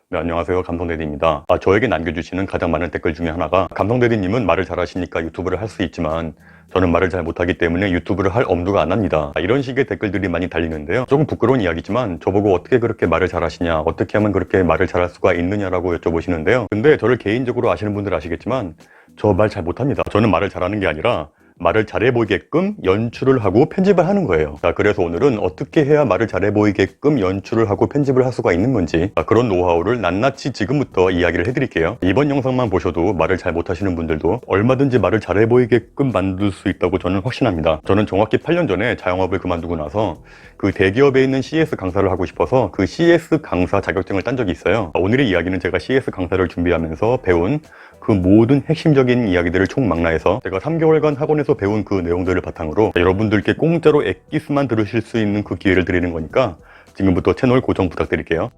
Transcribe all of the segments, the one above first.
네, 안녕하세요. 감성대디입니다. 저에게 남겨주시는 가장 많은 댓글 중에 하나가 감성대디님은 말을 잘하시니까 유튜브를 할 수 있지만 저는 말을 잘 못하기 때문에 유튜브를 할 엄두가 안 납니다. 이런 식의 댓글들이 많이 달리는데요. 조금 부끄러운 이야기지만 저보고 어떻게 그렇게 말을 잘하시냐, 어떻게 하면 그렇게 말을 잘할 수가 있느냐라고 여쭤보시는데요. 근데 저를 개인적으로 아시는 분들 아시겠지만 저 말 잘 못합니다. 저는 말을 잘하는 게 아니라 말을 잘해 보이게끔 연출을 하고 편집을 하는 거예요. 그래서 오늘은 어떻게 해야 말을 잘해 보이게끔 연출을 하고 편집을 할 수가 있는 건지 그런 노하우를 낱낱이 지금부터 이야기를 해드릴게요. 이번 영상만 보셔도 말을 잘 못하시는 분들도 얼마든지 말을 잘해 보이게끔 만들 수 있다고 저는 확신합니다. 저는 정확히 8년 전에 자영업을 그만두고 나서 그 대기업에 있는 CS 강사를 하고 싶어서 그 CS 강사 자격증을 딴 적이 있어요. 오늘의 이야기는 제가 CS 강사를 준비하면서 배운 그 모든 핵심적인 이야기들을 총망라해서 제가 3개월간 학원에서 배운 그 내용들을 바탕으로 여러분들께 공짜로 엑기스만 들으실 수 있는 그 기회를 드리는 거니까 지금부터 채널 고정 부탁드릴게요.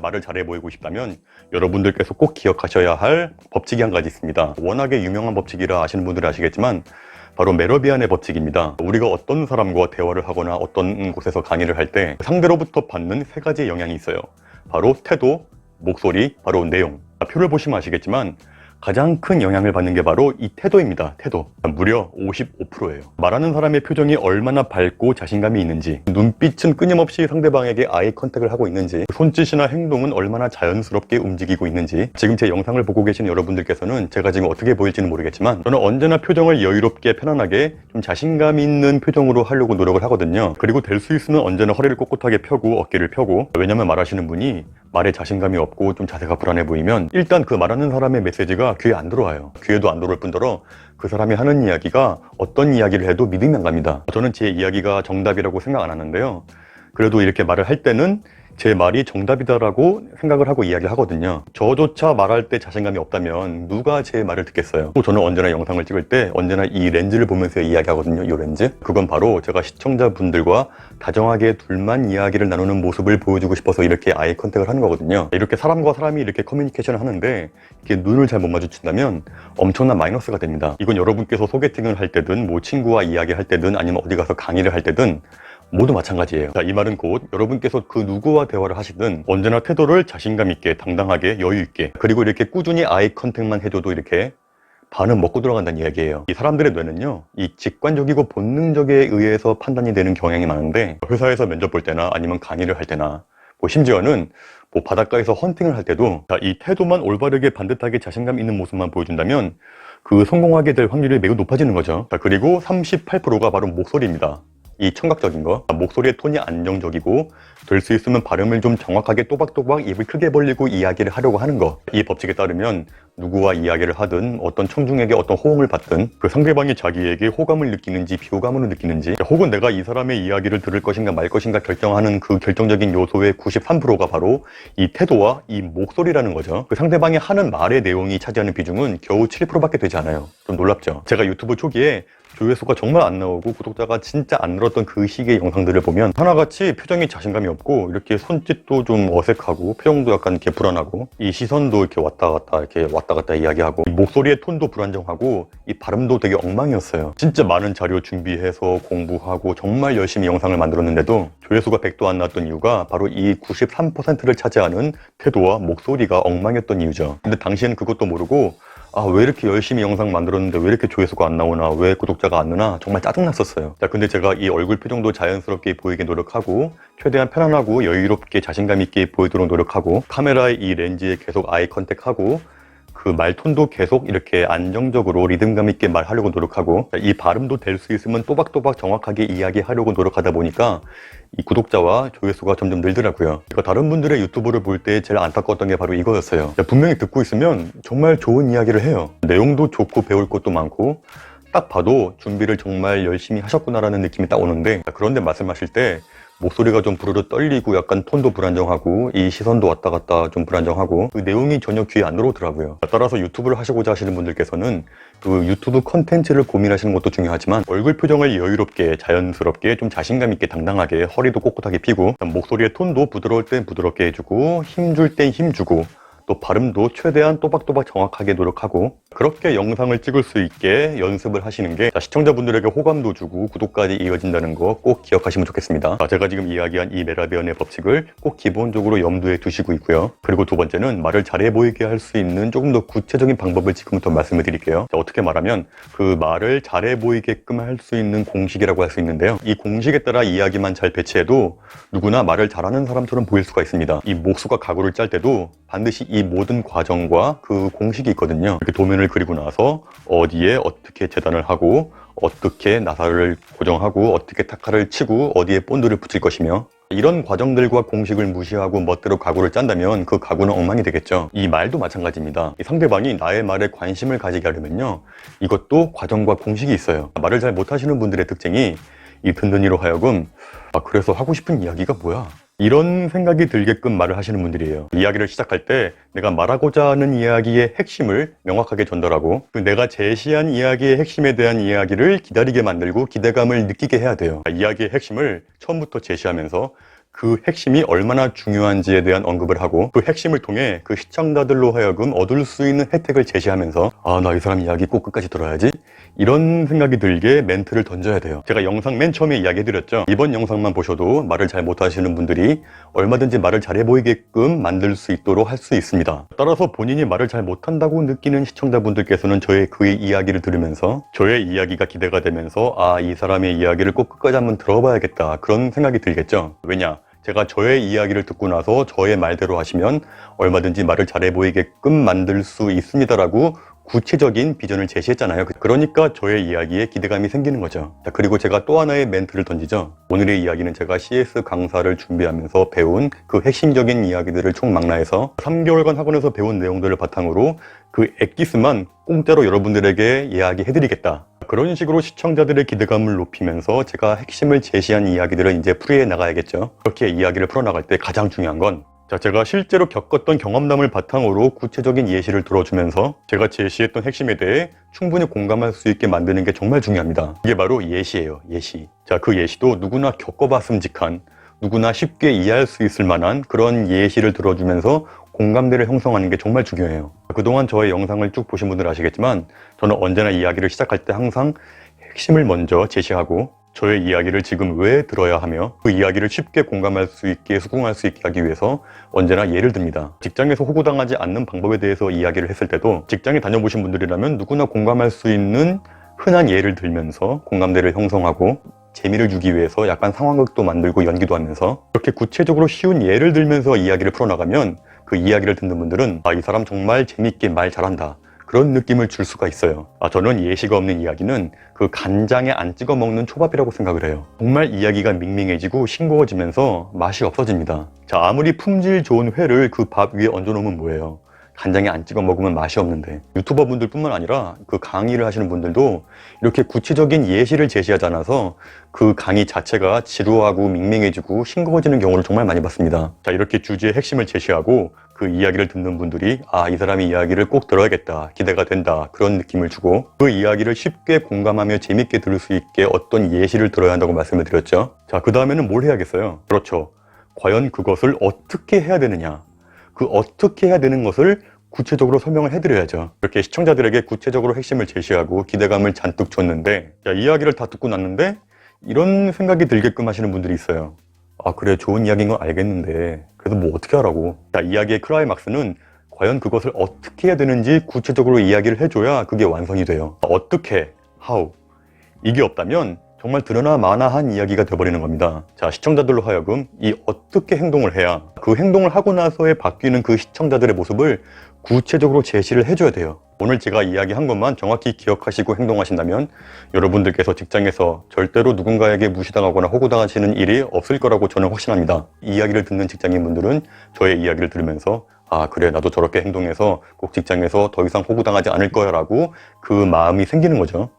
말을 잘해 보이고 싶다면 여러분들께서 꼭 기억하셔야 할 법칙이 한 가지 있습니다. 워낙에 유명한 법칙이라 아시는 분들은 아시겠지만 바로 메러비안의 법칙입니다. 우리가 어떤 사람과 대화를 하거나 어떤 곳에서 강의를 할 때 상대로부터 받는 세 가지의 영향이 있어요. 바로 태도, 목소리, 바로 내용. 표를 보시면 아시겠지만 가장 큰 영향을 받는 게 바로 이 태도입니다. 태도. 무려 55%예요. 말하는 사람의 표정이 얼마나 밝고 자신감이 있는지, 눈빛은 끊임없이 상대방에게 아이 컨택을 하고 있는지, 손짓이나 행동은 얼마나 자연스럽게 움직이고 있는지. 지금 제 영상을 보고 계신 여러분들께서는 제가 지금 어떻게 보일지는 모르겠지만 저는 언제나 표정을 여유롭게 편안하게 좀 자신감 있는 표정으로 하려고 노력을 하거든요. 그리고 될 수 있으면 언제나 허리를 꼿꼿하게 펴고 어깨를 펴고, 왜냐면 말하시는 분이 말에 자신감이 없고 좀 자세가 불안해 보이면 일단 그 말하는 사람의 메시지가 귀에 안 들어와요. 귀에도 안 들어올 뿐더러 그 사람이 하는 이야기가 어떤 이야기를 해도 믿음이 안 갑니다. 저는 제 이야기가 정답이라고 생각 안 하는데요. 그래도 이렇게 말을 할 때는 제 말이 정답이다라고 생각을 하고 이야기를 하거든요. 저조차 말할 때 자신감이 없다면 누가 제 말을 듣겠어요. 또 저는 언제나 영상을 찍을 때 언제나 이 렌즈를 보면서 이야기하거든요. 이 렌즈. 그건 바로 제가 시청자분들과 다정하게 둘만 이야기를 나누는 모습을 보여주고 싶어서 이렇게 아이 컨택을 하는 거거든요. 이렇게 사람과 사람이 이렇게 커뮤니케이션을 하는데 이렇게 눈을 잘 못 마주친다면 엄청난 마이너스가 됩니다. 이건 여러분께서 소개팅을 할 때든 뭐 친구와 이야기할 때든 아니면 어디 가서 강의를 할 때든 모두 마찬가지예요. 이 말은 곧 여러분께서 그 누구와 대화를 하시든 언제나 태도를 자신감 있게, 당당하게, 여유 있게, 그리고 이렇게 꾸준히 아이 컨택만 해줘도 이렇게 반은 먹고 들어간다는 이야기예요. 이 사람들의 뇌는요, 이 직관적이고 본능적에 의해서 판단이 되는 경향이 많은데, 회사에서 면접 볼 때나 아니면 강의를 할 때나 뭐 심지어는 뭐 바닷가에서 헌팅을 할 때도 이 태도만 올바르게 반듯하게 자신감 있는 모습만 보여준다면 그 성공하게 될 확률이 매우 높아지는 거죠. 그리고 38%가 바로 목소리입니다. 이 청각적인 거, 목소리의 톤이 안정적이고 될 수 있으면 발음을 좀 정확하게 또박또박 입을 크게 벌리고 이야기를 하려고 하는 거. 이 법칙에 따르면 누구와 이야기를 하든 어떤 청중에게 어떤 호응을 받든 그 상대방이 자기에게 호감을 느끼는지 비호감을 느끼는지, 혹은 내가 이 사람의 이야기를 들을 것인가 말 것인가 결정하는 그 결정적인 요소의 93%가 바로 이 태도와 이 목소리라는 거죠. 그 상대방이 하는 말의 내용이 차지하는 비중은 겨우 7%밖에 되지 않아요. 좀 놀랍죠. 제가 유튜브 초기에 조회수가 정말 안 나오고 구독자가 진짜 안 늘었던 그 시기의 영상들을 보면 하나같이 표정이 자신감이 없고 이렇게 손짓도 좀 어색하고 표정도 약간 이렇게 불안하고 이 시선도 이렇게 왔다 갔다 이야기하고 이 목소리의 톤도 불안정하고 이 발음도 되게 엉망이었어요. 진짜 많은 자료 준비해서 공부하고 정말 열심히 영상을 만들었는데도 조회수가 100도 안 나왔던 이유가 바로 이 93%를 차지하는 태도와 목소리가 엉망이었던 이유죠. 근데 당시에는 그것도 모르고 왜 이렇게 열심히 영상 만들었는데 왜 이렇게 조회수가 안 나오나, 왜 구독자가 안 느나 정말 짜증났었어요. 근데 제가 이 얼굴 표정도 자연스럽게 보이게 노력하고 최대한 편안하고 여유롭게 자신감 있게 보이도록 노력하고 카메라의 이 렌즈에 계속 아이 컨택하고 그 말톤도 계속 이렇게 안정적으로 리듬감 있게 말하려고 노력하고 이 발음도 될 수 있으면 또박또박 정확하게 이야기하려고 노력하다 보니까 이 구독자와 조회수가 점점 늘더라고요. 다른 분들의 유튜브를 볼 때 제일 안타까웠던 게 바로 이거였어요. 분명히 듣고 있으면 정말 좋은 이야기를 해요. 내용도 좋고 배울 것도 많고 딱 봐도 준비를 정말 열심히 하셨구나라는 느낌이 딱 오는데, 그런데 말씀하실 때 목소리가 좀 부르르 떨리고 약간 톤도 불안정하고 이 시선도 왔다 갔다 좀 불안정하고 그 내용이 전혀 귀에 안 들어오더라고요. 따라서 유튜브를 하시고자 하시는 분들께서는 그 유튜브 컨텐츠를 고민하시는 것도 중요하지만 얼굴 표정을 여유롭게 자연스럽게 좀 자신감 있게 당당하게 허리도 꼿꼿하게 펴고 목소리의 톤도 부드러울 땐 부드럽게 해주고 힘줄 땐 힘주고 또 발음도 최대한 또박또박 정확하게 노력하고 그렇게 영상을 찍을 수 있게 연습을 하시는 게 시청자분들에게 호감도 주고 구독까지 이어진다는 거 꼭 기억하시면 좋겠습니다. 제가 지금 이야기한 이 메라비언의 법칙을 꼭 기본적으로 염두에 두시고 있고요. 그리고 두 번째는 말을 잘해 보이게 할 수 있는 조금 더 구체적인 방법을 지금부터 말씀을 드릴게요. 어떻게 말하면 그 말을 잘해 보이게끔 할 수 있는 공식이라고 할 수 있는데요. 이 공식에 따라 이야기만 잘 배치해도 누구나 말을 잘하는 사람처럼 보일 수가 있습니다. 이 목수가 가구를 짤 때도 반드시 이 모든 과정과 그 공식이 있거든요. 이렇게 도면을 그리고 나서 어디에 어떻게 재단을 하고 어떻게 나사를 고정하고 어떻게 타카를 치고 어디에 본드를 붙일 것이며 이런 과정들과 공식을 무시하고 멋대로 가구를 짠다면 그 가구는 엉망이 되겠죠. 이 말도 마찬가지입니다. 이 상대방이 나의 말에 관심을 가지게 하려면요, 이것도 과정과 공식이 있어요. 말을 잘 못하시는 분들의 특징이 이 듣는 이로 하여금 그래서 하고 싶은 이야기가 뭐야? 이런 생각이 들게끔 말을 하시는 분들이에요. 이야기를 시작할 때 내가 말하고자 하는 이야기의 핵심을 명확하게 전달하고 내가 제시한 이야기의 핵심에 대한 이야기를 기다리게 만들고 기대감을 느끼게 해야 돼요. 이야기의 핵심을 처음부터 제시하면서 그 핵심이 얼마나 중요한지에 대한 언급을 하고 그 핵심을 통해 그 시청자들로 하여금 얻을 수 있는 혜택을 제시하면서 나 이 사람 이야기 꼭 끝까지 들어야지, 이런 생각이 들게 멘트를 던져야 돼요. 제가 영상 맨 처음에 이야기해드렸죠. 이번 영상만 보셔도 말을 잘 못하시는 분들이 얼마든지 말을 잘해 보이게끔 만들 수 있도록 할 수 있습니다. 따라서 본인이 말을 잘 못한다고 느끼는 시청자분들께서는 저의 그 이야기를 들으면서 저의 이야기가 기대가 되면서 이 사람의 이야기를 꼭 끝까지 한번 들어봐야겠다, 그런 생각이 들겠죠. 왜냐? 제가 저의 이야기를 듣고 나서 저의 말대로 하시면 얼마든지 말을 잘해 보이게끔 만들 수 있습니다라고 구체적인 비전을 제시했잖아요. 그러니까 저의 이야기에 기대감이 생기는 거죠. 그리고 제가 또 하나의 멘트를 던지죠. 오늘의 이야기는 제가 CS 강사를 준비하면서 배운 그 핵심적인 이야기들을 총망라해서 3개월간 학원에서 배운 내용들을 바탕으로 그 엑기스만 공짜로 여러분들에게 이야기해드리겠다. 그런 식으로 시청자들의 기대감을 높이면서 제가 핵심을 제시한 이야기들을 이제 풀이해 나가야겠죠. 그렇게 이야기를 풀어나갈 때 가장 중요한 건 제가 실제로 겪었던 경험담을 바탕으로 구체적인 예시를 들어주면서 제가 제시했던 핵심에 대해 충분히 공감할 수 있게 만드는 게 정말 중요합니다. 이게 바로 예시예요. 예시. 그 예시도 누구나 겪어봤음직한, 누구나 쉽게 이해할 수 있을 만한 그런 예시를 들어주면서 공감대를 형성하는 게 정말 중요해요. 그동안 저의 영상을 쭉 보신 분들 아시겠지만 저는 언제나 이야기를 시작할 때 항상 핵심을 먼저 제시하고 저의 이야기를 지금 왜 들어야 하며 그 이야기를 쉽게 공감할 수 있게 수긍할 수 있게 하기 위해서 언제나 예를 듭니다. 직장에서 호구당하지 않는 방법에 대해서 이야기를 했을 때도 직장에 다녀보신 분들이라면 누구나 공감할 수 있는 흔한 예를 들면서 공감대를 형성하고 재미를 주기 위해서 약간 상황극도 만들고 연기도 하면서 그렇게 구체적으로 쉬운 예를 들면서 이야기를 풀어나가면 그 이야기를 듣는 분들은 이 사람 정말 재밌게 말 잘한다, 그런 느낌을 줄 수가 있어요. 저는 예시가 없는 이야기는 그 간장에 안 찍어 먹는 초밥이라고 생각을 해요. 정말 이야기가 밍밍해지고 싱거워지면서 맛이 없어집니다. 아무리 품질 좋은 회를 그 밥 위에 얹어 놓으면 뭐예요? 간장에 안 찍어 먹으면 맛이 없는데. 유튜버 분들 뿐만 아니라 그 강의를 하시는 분들도 이렇게 구체적인 예시를 제시하지 않아서 그 강의 자체가 지루하고 밍밍해지고 싱거워지는 경우를 정말 많이 봤습니다. 이렇게 주제의 핵심을 제시하고 그 이야기를 듣는 분들이 이 사람의 이야기를 꼭 들어야겠다, 기대가 된다, 그런 느낌을 주고 그 이야기를 쉽게 공감하며 재밌게 들을 수 있게 어떤 예시를 들어야 한다고 말씀을 드렸죠. 그 다음에는 뭘 해야겠어요? 그렇죠. 과연 그것을 어떻게 해야 되느냐, 그 어떻게 해야 되는 것을 구체적으로 설명을 해드려야죠. 이렇게 시청자들에게 구체적으로 핵심을 제시하고 기대감을 잔뜩 줬는데 이야기를 다 듣고 났는데 이런 생각이 들게끔 하시는 분들이 있어요. 그래, 좋은 이야기인 건 알겠는데 그래도 뭐 어떻게 하라고. 이야기의 클라이막스는 과연 그것을 어떻게 해야 되는지 구체적으로 이야기를 해줘야 그게 완성이 돼요. 어떻게, how, 이게 없다면 정말 드러나 마나한 이야기가 돼버리는 겁니다. 시청자들로 하여금 이 어떻게 행동을 해야 그 행동을 하고 나서에 바뀌는 그 시청자들의 모습을 구체적으로 제시를 해줘야 돼요. 오늘 제가 이야기한 것만 정확히 기억하시고 행동하신다면 여러분들께서 직장에서 절대로 누군가에게 무시당하거나 호구당하시는 일이 없을 거라고 저는 확신합니다. 이 이야기를 듣는 직장인분들은 저의 이야기를 들으면서 그래, 나도 저렇게 행동해서 꼭 직장에서 더 이상 호구당하지 않을 거야 라고 그 마음이 생기는 거죠.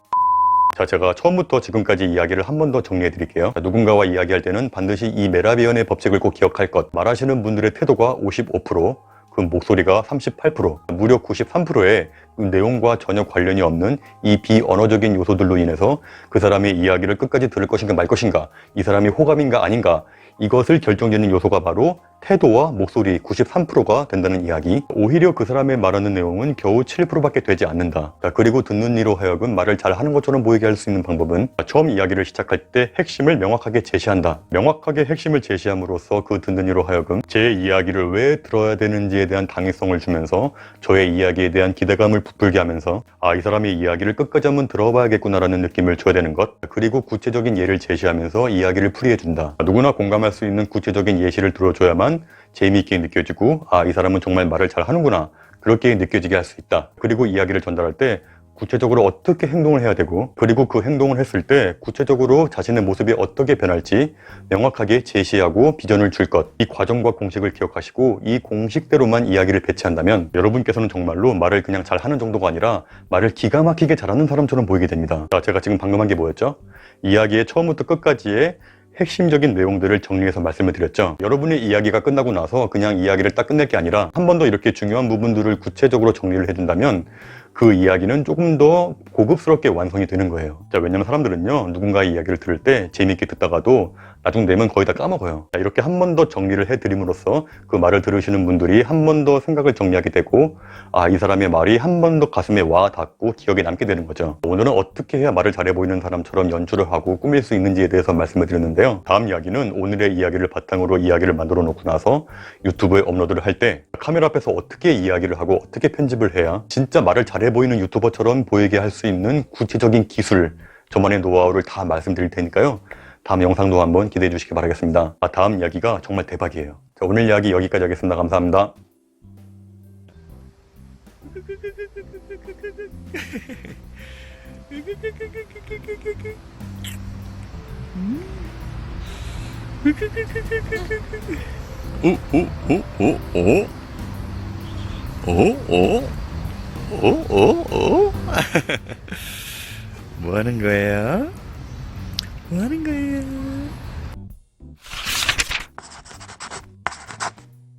제가 처음부터 지금까지 이야기를 한 번 더 정리해 드릴게요. 누군가와 이야기할 때는 반드시 이 메라비언의 법칙을 꼭 기억할 것. 말하시는 분들의 태도가 55%, 그 목소리가 38%, 무려 93%의 그 내용과 전혀 관련이 없는 이 비언어적인 요소들로 인해서 그 사람의 이야기를 끝까지 들을 것인가 말 것인가, 이 사람이 호감인가 아닌가, 이것을 결정짓는 요소가 바로 태도와 목소리 93%가 된다는 이야기. 오히려 그 사람의 말하는 내용은 겨우 7%밖에 되지 않는다. 그리고 듣는 이로 하여금 말을 잘 하는 것처럼 보이게 할 수 있는 방법은 처음 이야기를 시작할 때 핵심을 명확하게 제시한다. 명확하게 핵심을 제시함으로써 그 듣는 이로 하여금 제 이야기를 왜 들어야 되는지에 대한 당위성을 주면서 저의 이야기에 대한 기대감을 부풀게 하면서 이 사람의 이야기를 끝까지 한번 들어봐야겠구나라는 느낌을 줘야 되는 것. 그리고 구체적인 예를 제시하면서 이야기를 풀이해준다. 누구나 공감할 수 있는 구체적인 예시를 들어줘야만 재미있게 느껴지고 이 사람은 정말 말을 잘 하는구나 그렇게 느껴지게 할 수 있다. 그리고 이야기를 전달할 때 구체적으로 어떻게 행동을 해야 되고 그리고 그 행동을 했을 때 구체적으로 자신의 모습이 어떻게 변할지 명확하게 제시하고 비전을 줄 것. 이 과정과 공식을 기억하시고 이 공식대로만 이야기를 배치한다면 여러분께서는 정말로 말을 그냥 잘하는 정도가 아니라 말을 기가 막히게 잘하는 사람처럼 보이게 됩니다. 제가 지금 방금 한 게 뭐였죠? 이야기의 처음부터 끝까지의 핵심적인 내용들을 정리해서 말씀을 드렸죠. 여러분의 이야기가 끝나고 나서 그냥 이야기를 딱 끝낼 게 아니라 한 번 더 이렇게 중요한 부분들을 구체적으로 정리를 해준다면 그 이야기는 조금 더 고급스럽게 완성이 되는 거예요. 왜냐면 사람들은요, 누군가의 이야기를 들을 때 재미있게 듣다가도 나중 되면 거의 다 까먹어요. 이렇게 한 번 더 정리를 해드림으로써 그 말을 들으시는 분들이 한 번 더 생각을 정리하게 되고 이 사람의 말이 한 번 더 가슴에 와 닿고 기억에 남게 되는 거죠. 오늘은 어떻게 해야 말을 잘해 보이는 사람처럼 연출을 하고 꾸밀 수 있는지에 대해서 말씀을 드렸는데요. 다음 이야기는 오늘의 이야기를 바탕으로 이야기를 만들어 놓고 나서 유튜브에 업로드를 할 때 카메라 앞에서 어떻게 이야기를 하고 어떻게 편집을 해야 진짜 말을 잘해 보이는 유튜버처럼 보이게 할 수 있는 구체적인 기술, 저만의 노하우를 다 말씀드릴 테니까요. 다음 영상도 한번 기대해 주시기 바라겠습니다. 다음 이야기가 정말 대박이에요. 오늘 이야기 여기까지 하겠습니다. 감사합니다. 뭐 하는 거예요? 뭐 하는 거예요?